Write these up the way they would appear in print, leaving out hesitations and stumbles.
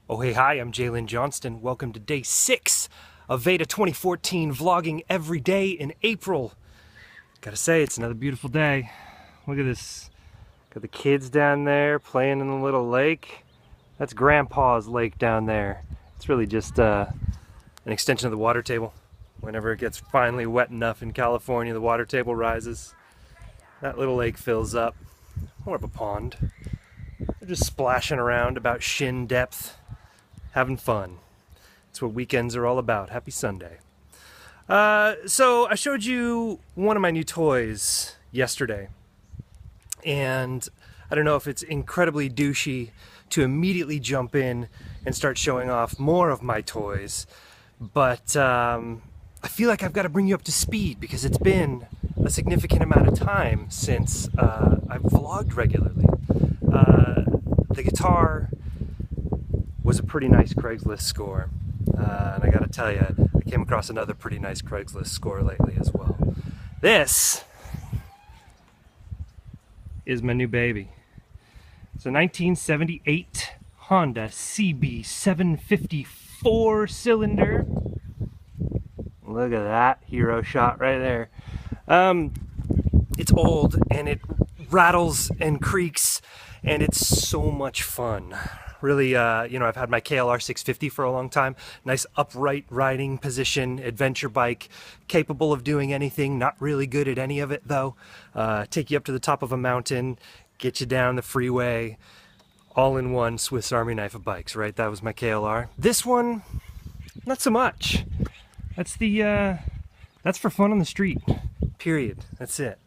Oh hey, hi, I'm J.Lynn Johnston. Welcome to day 6 of VEDA 2014, vlogging every day in April. Gotta say, it's another beautiful day. Look at this. Got the kids down there playing in the little lake. That's Grandpa's lake down there. It's really just an extension of the water table. Whenever it gets finally wet enough in California, the water table rises. That little lake fills up. More of a pond. They're just splashing around about shin depth. Having fun. That's what weekends are all about. Happy Sunday. So I showed you one of my new toys yesterday, and I don't know if it's incredibly douchey to immediately jump in and start showing off more of my toys, but I feel like I've got to bring you up to speed because it's been a significant amount of time since I've vlogged regularly. The guitar was a pretty nice Craigslist score, and I gotta tell you, I came across another pretty nice Craigslist score lately as well. This is my new baby. It's a 1978 Honda CB750 4-cylinder. Look at that hero shot right there. It's old and it rattles and creaks, and it's so much fun. Really, I've had my KLR 650 for a long time. Nice upright riding position, adventure bike, capable of doing anything, not really good at any of it though. Take you up to the top of a mountain, get you down the freeway, all in one Swiss Army knife of bikes, right? That was my KLR. This one, not so much. That's that's for fun on the street, period. That's it.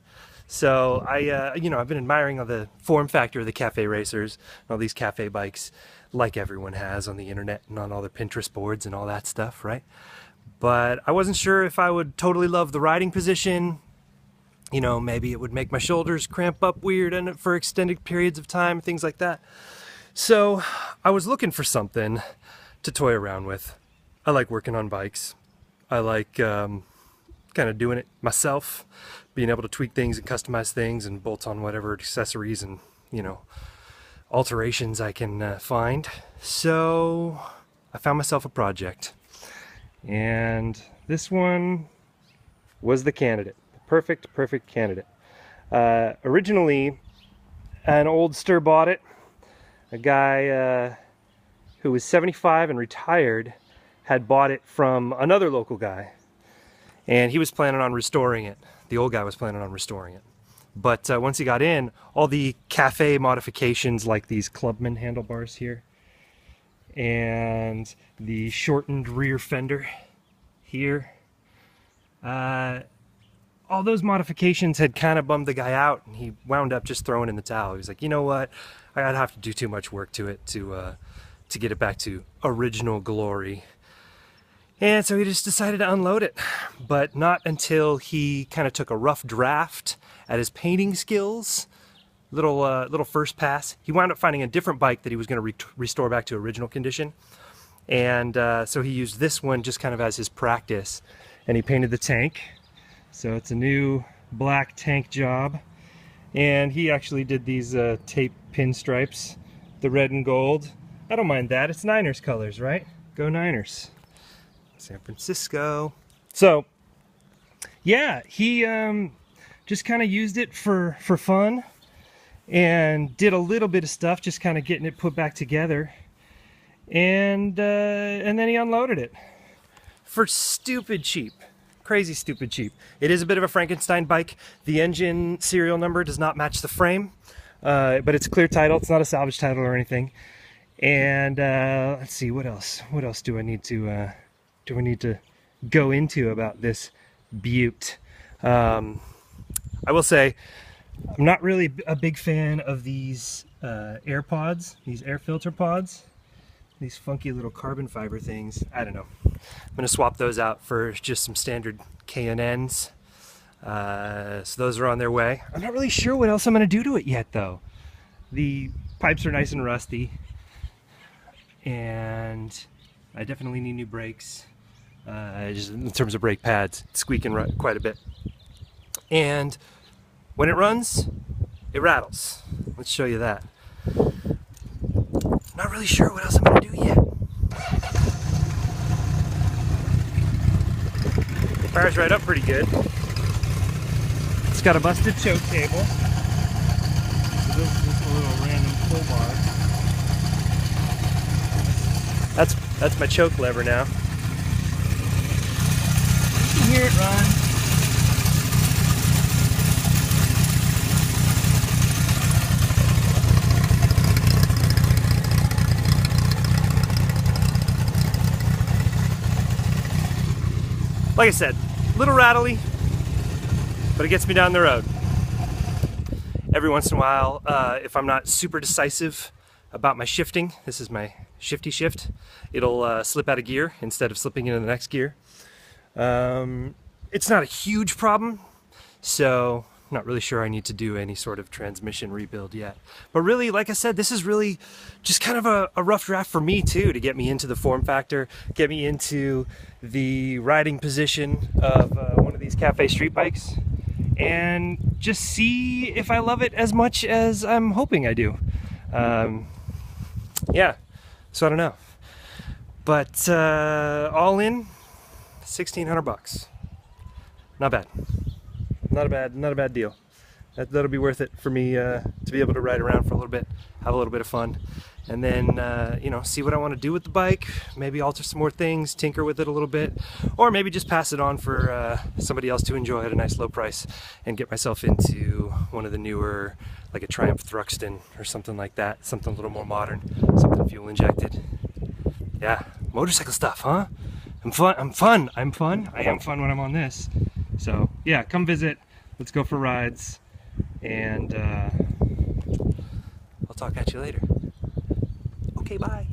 So I've been admiring all the form factor of the cafe racers and all these cafe bikes, like everyone has on the internet and on all their Pinterest boards and all that stuff, right? But I wasn't sure if I would totally love the riding position. You know, maybe it would make my shoulders cramp up weird and for extended periods of time, things like that. So I was looking for something to toy around with. I like working on bikes. I like kind of doing it myself, being able to tweak things and customize things and bolt on whatever accessories and, alterations I can find. So I found myself a project, and this one was the candidate, the perfect candidate. Originally, an oldster bought it. A guy who was 75 and retired had bought it from another local guy, and he was planning on restoring it. The old guy was planning on restoring it. But once he got in, all the cafe modifications, like these Clubman handlebars here, and the shortened rear fender here, all those modifications had kind of bummed the guy out, and he wound up just throwing in the towel. He was like, you know what, I'd have to do too much work to it to get it back to original glory. And so he just decided to unload it, but not until he kind of took a rough draft at his painting skills. Little first pass. He wound up finding a different bike that he was going to restore back to original condition, and so he used this one just kind of as his practice, and he painted the tank. So it's a new black tank job, and he actually did these tape pinstripes, the red and gold. I don't mind that. It's Niners colors, right? Go Niners. San Francisco. So yeah, he just kind of used it for fun and did a little bit of stuff, just kind of getting it put back together, and then he unloaded it for stupid cheap, crazy stupid cheap. It is a bit of a Frankenstein bike. The engine serial number does not match the frame, but it's a clear title. It's not a salvage title or anything. And let's see, what else do I need to go into about this beaut? I will say I'm not really a big fan of these air pods, these air filter pods, these funky little carbon fiber things. I don't know. I'm going to swap those out for just some standard K&Ns. So those are on their way. I'm not really sure what else I'm going to do to it yet, though. The pipes are nice and rusty, and I definitely need new brakes. Just in terms of brake pads, it's squeaking quite a bit. And when it runs, it rattles. Let's show you that. Not really sure what else I'm going to do yet. fires right up pretty good. It's got a busted choke table. So this is just a little random pull bar. That's my choke lever now. You can hear it run. Like I said, a little rattly, but it gets me down the road. Every once in a while, if I'm not super decisive about my shifting, this is my shifty shift, it'll slip out of gear instead of slipping into the next gear. It's not a huge problem, so I'm not really sure I need to do any sort of transmission rebuild yet. But really, like I said, this is really just kind of a rough draft for me too, to get me into the form factor, get me into the riding position of one of these cafe street bikes, and just see if I love it as much as I'm hoping I do. Yeah, so I don't know. But all in, 1,600 bucks. Not bad. Not a bad deal. That'll be worth it for me to be able to ride around for a little bit, have a little bit of fun, and then you know, see what I want to do with the bike. Maybe alter some more things, tinker with it a little bit, or maybe just pass it on for somebody else to enjoy at a nice low price, and get myself into one of the newer, like a Triumph Thruxton or something like that, something a little more modern, something fuel injected. Yeah, motorcycle stuff, huh? I'm fun. I am fun when I'm on this. So yeah, come visit. Let's go for rides, and I'll talk at you later. Okay, bye.